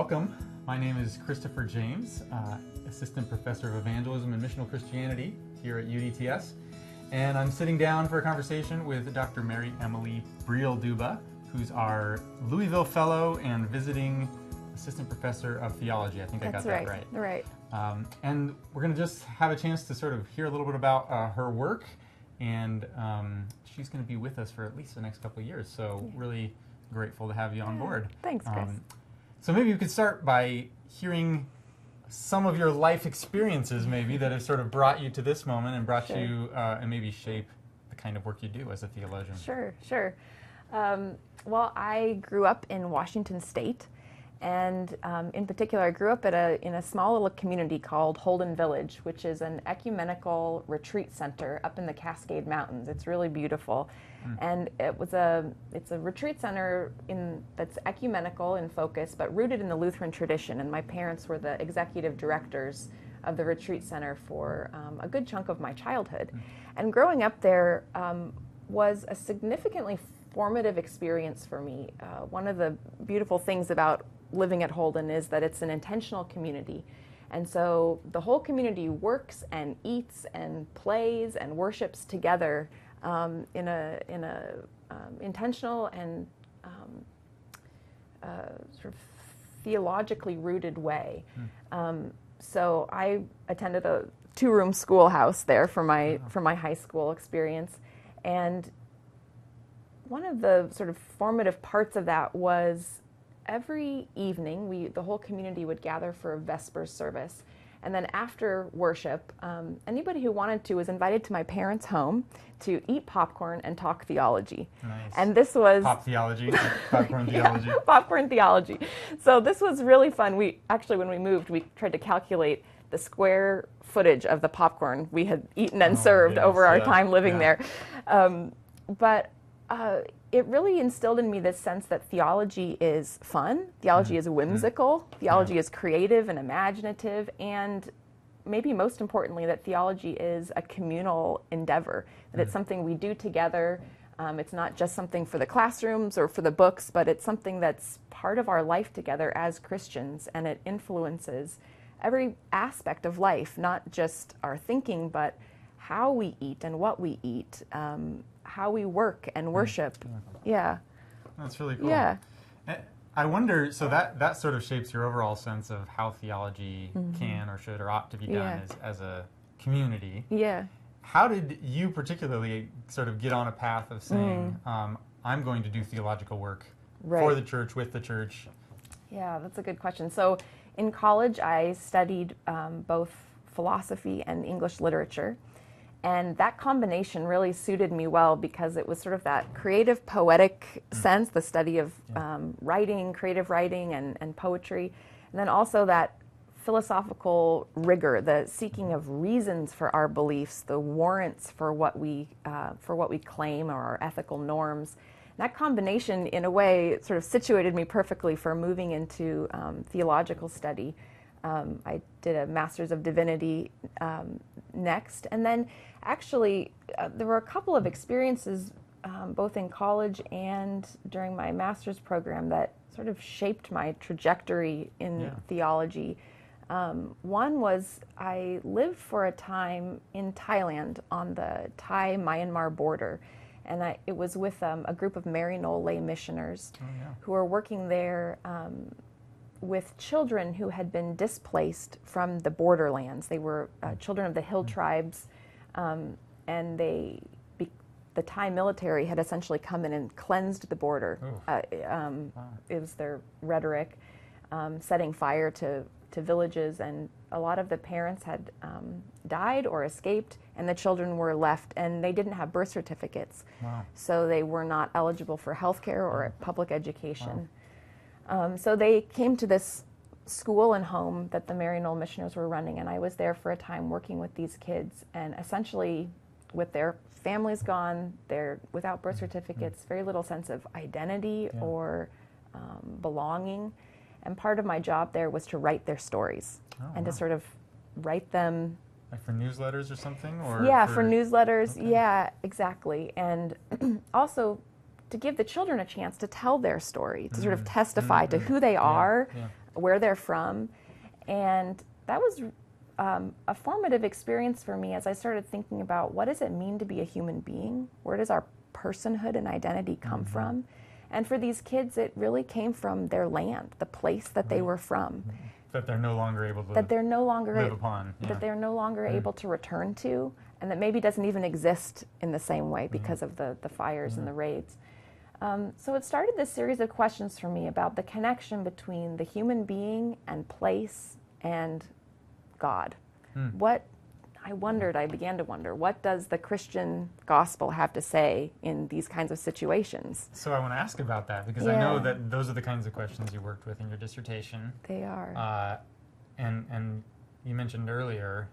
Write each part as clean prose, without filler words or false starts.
Welcome. My name is Christopher James, Assistant Professor of Evangelism and Missional Christianity here at UDTS. And I'm sitting down for a conversation with Dr. Mary Emily Duba, who's our Louisville Fellow and visiting Assistant Professor of Theology. I think I got that right. Right. And we're going to just have a chance to sort of hear a little bit about her work. And she's going to be with us for at least the next couple of years. So really grateful to have you on board. Thanks, Chris. So maybe you could start by hearing some of your life experiences maybe that have sort of brought you to this moment and brought you and maybe shape the kind of work you do as a theologian. Sure. Well, I grew up in Washington State, and in particular I grew up in a small little community called Holden Village, which is an ecumenical retreat center up in the Cascade Mountains. It's really beautiful. And it's a retreat center that's ecumenical in focus, but rooted in the Lutheran tradition. And my parents were the executive directors of the retreat center for a good chunk of my childhood. And growing up there was a significantly formative experience for me. One of the beautiful things about living at Holden is that it's an intentional community. And so the whole community works and eats and plays and worships together in a intentional and sort of theologically rooted way. So I attended a two-room schoolhouse there for my high school experience, and one of the sort of formative parts of that was every evening the whole community would gather for a Vespers service. And then after worship, anybody who wanted to was invited to my parents' home to eat popcorn and talk theology. Nice. And this was... Popcorn theology. Yeah, popcorn theology. So this was really fun. When we moved, we tried to calculate the square footage of the popcorn we had eaten and served over our time living there. But it really instilled in me this sense that theology is fun, theology is whimsical, theology is creative and imaginative, and maybe most importantly, that theology is a communal endeavor, that it's something we do together. It's not just something for the classrooms or for the books, but it's something that's part of our life together as Christians, and it influences every aspect of life, not just our thinking, but how we eat and what we eat, how we work and worship. Yeah. That's really cool. Yeah. I wonder, so that sort of shapes your overall sense of how theology can or should or ought to be done as a community. Yeah. How did you particularly sort of get on a path of saying, I'm going to do theological work for the church, with the church? Yeah, that's a good question. So in college, I studied both philosophy and English literature. And that combination really suited me well because it was sort of that creative, poetic sense, the study of writing, creative writing and poetry, and then also that philosophical rigor, the seeking of reasons for our beliefs, the warrants for what we claim or our ethical norms. And that combination, in a way, sort of situated me perfectly for moving into theological study. I did a Master's of Divinity next, and then actually there were a couple of experiences both in college and during my master's program that sort of shaped my trajectory in theology. One was I lived for a time in Thailand on the Thai-Myanmar border, and it was with a group of Maryknoll lay missioners who were working there with children who had been displaced from the borderlands. They were children of the hill tribes, and the Thai military had essentially come in and cleansed the border. It was their rhetoric, setting fire to villages, and a lot of the parents had died or escaped, and the children were left, and they didn't have birth certificates. So they were not eligible for health care or public education. So they came to this school and home that the Maryknoll missioners were running, and I was there for a time working with these kids, and essentially with their families gone, they're without birth certificates, very little sense of identity or belonging. And part of my job there was to write their stories and to sort of write them. Like for newsletters or something? Or for newsletters. Okay. Yeah, exactly. And also to give the children a chance to tell their story, to sort of testify to who they are, where they're from. And that was a formative experience for me as I started thinking about what does it mean to be a human being? Where does our personhood and identity come from? And for these kids, it really came from their land, the place that they were from. That they're no longer able to that they're no longer live upon. Yeah. That they're no longer able to return to, and that maybe doesn't even exist in the same way because of the fires and the raids. So it started this series of questions for me about the connection between the human being and place and God. I began to wonder, what does the Christian gospel have to say in these kinds of situations? So I want to ask about that, because I know that those are the kinds of questions you worked with in your dissertation. They are. And you mentioned earlier,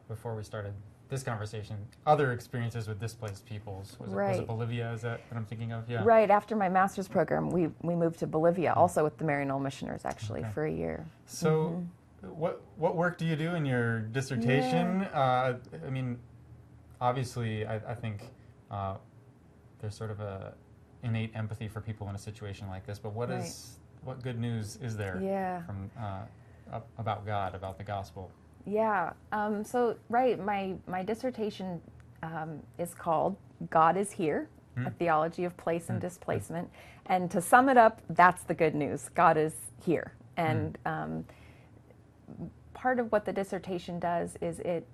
before we started this conversation, other experiences with displaced peoples. Was it Bolivia? Is that what I'm thinking of? Yeah. Right. After my master's program, we moved to Bolivia, also with the Maryknoll Missioners, actually, for a year. So what work do you do in your dissertation? I mean, obviously, I think there's sort of a innate empathy for people in a situation like this, but what good news is there from about God, about the gospel? Yeah. My dissertation is called God is Here, a Theology of Place and Displacement. And to sum it up, that's the good news. God is here. And part of what the dissertation does is it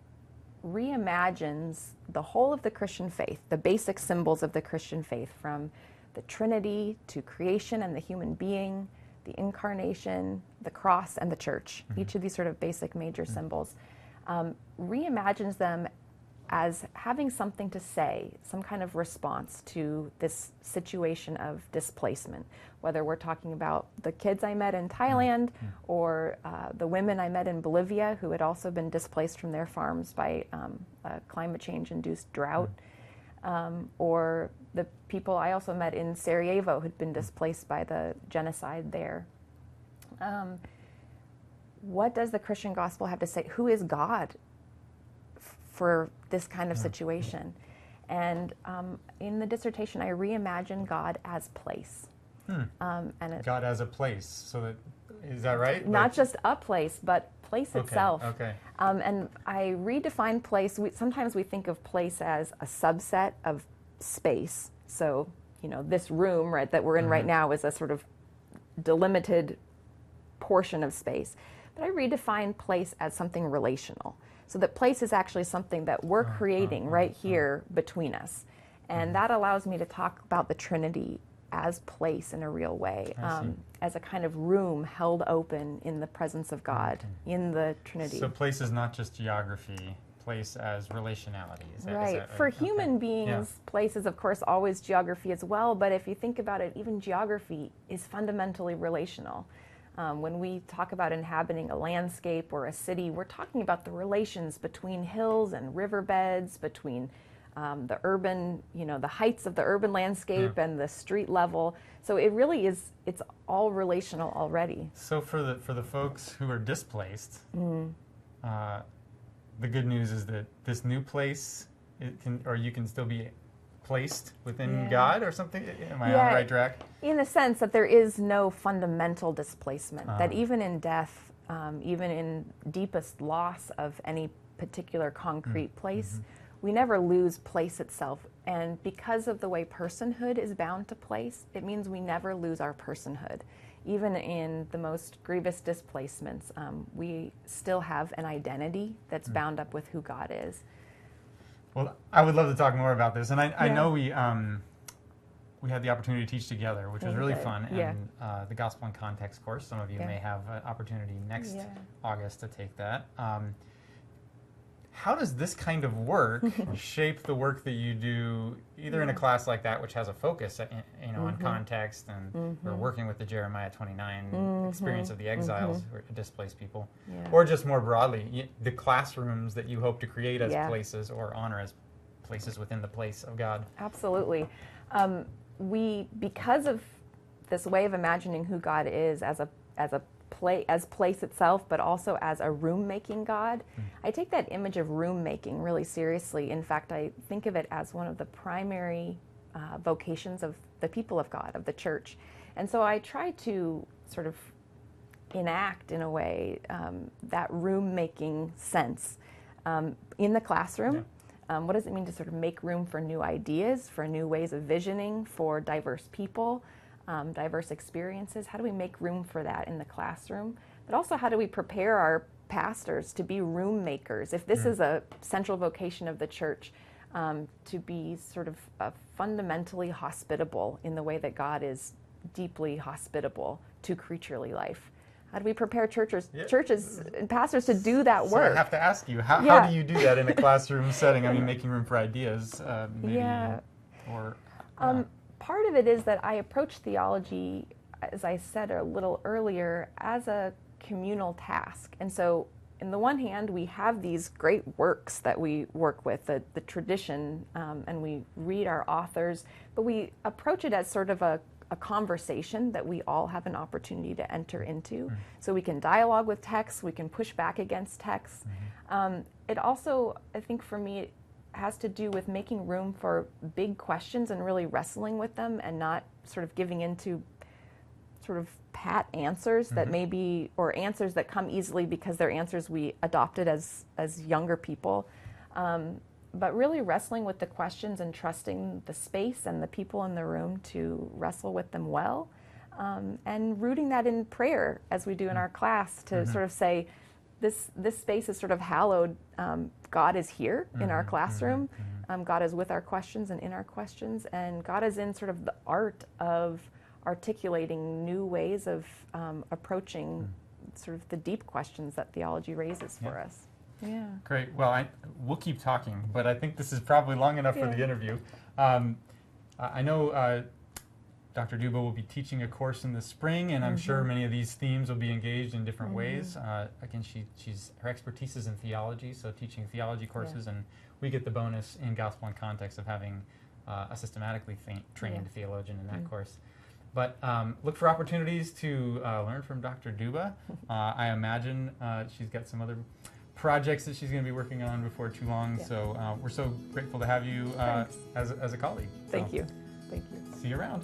reimagines the whole of the Christian faith, the basic symbols of the Christian faith, from the Trinity to creation and the human being, the incarnation, the cross, and the church. Each of these sort of basic major symbols reimagines them as having something to say, some kind of response to this situation of displacement, whether we're talking about the kids I met in Thailand or the women I met in Bolivia who had also been displaced from their farms by a climate change-induced drought, or the people I also met in Sarajevo who'd been displaced by the genocide there. What does the Christian gospel have to say? Who is God for this kind of situation? And in the dissertation, I reimagine God as place. God as a place. So is that right? Not just a place, but place itself. Okay. And I redefine place. Sometimes we think of place as a subset of space. So, this room, right, that we're in right now is a sort of delimited portion of space. But I redefine place as something relational. So that place is actually something that we're creating right here between us. And that allows me to talk about the Trinity as place in a real way, as a kind of room held open in the presence of God, in the Trinity. So place is not just geography, place as relationality. Is that right? For human beings, place is, of course, always geography as well, but if you think about it, even geography is fundamentally relational. When we talk about inhabiting a landscape or a city, we're talking about the relations between hills and riverbeds, between the urban, the heights of the urban landscape and the street level. So it really is, it's all relational already. So for the folks who are displaced, the good news is that this new place, you can still be placed within God or something? Am I on the right track? In the sense that there is no fundamental displacement, that even in death, even in deepest loss of any particular concrete place, we never lose place itself. And because of the way personhood is bound to place, it means we never lose our personhood. Even in the most grievous displacements, we still have an identity that's bound up with who God is. Well, I would love to talk more about this, and I know we had the opportunity to teach together, which was really fun, and the Gospel in Context course. Some of you may have an opportunity next August to take that. How does this kind of work shape the work that you do, either in a class like that, which has a focus, on context, and we're working with the Jeremiah 29 experience of the exiles, who are displaced people, or just more broadly, the classrooms that you hope to create as places or honor as places within the place of God? Absolutely. Because of this way of imagining who God is as place itself, but also as a room-making God. I take that image of room-making really seriously. In fact, I think of it as one of the primary vocations of the people of God, of the church. And so I try to sort of enact, in a way, that room-making sense in the classroom. What does it mean to sort of make room for new ideas, for new ways of visioning, for diverse people, diverse experiences? How do we make room for that in the classroom? But also, how do we prepare our pastors to be room makers? If this is a central vocation of the church, to be sort of fundamentally hospitable in the way that God is deeply hospitable to creaturely life. How do we prepare churches and pastors to do that work? So I have to ask you, how do you do that in a classroom setting? I mean, making room for ideas, maybe, or... Part of it is that I approach theology, as I said a little earlier, as a communal task. And so, on the one hand, we have these great works that we work with, the tradition, and we read our authors, but we approach it as sort of a conversation that we all have an opportunity to enter into. So we can dialogue with texts, we can push back against texts. It also, I think for me, it has to do with making room for big questions and really wrestling with them, and not sort of giving into sort of pat answers that maybe, or answers that come easily because they're answers we adopted as younger people. But really wrestling with the questions and trusting the space and the people in the room to wrestle with them well, and rooting that in prayer, as we do in our class, to sort of say, this space is sort of hallowed. God is here in our classroom. God is with our questions and in our questions, and God is in sort of the art of articulating new ways of approaching sort of the deep questions that theology raises for us. Yeah. Great. Well, we'll keep talking, but I think this is probably long enough for the interview. I know Dr. Duba will be teaching a course in the spring, and I'm sure many of these themes will be engaged in different ways. Again, her expertise is in theology, so teaching theology courses, and we get the bonus in gospel and context of having a systematically trained theologian in that course. But look for opportunities to learn from Dr. Duba. I imagine she's got some other projects that she's going to be working on before too long. So we're so grateful to have you as a colleague. Thank you. Thank you. See you around.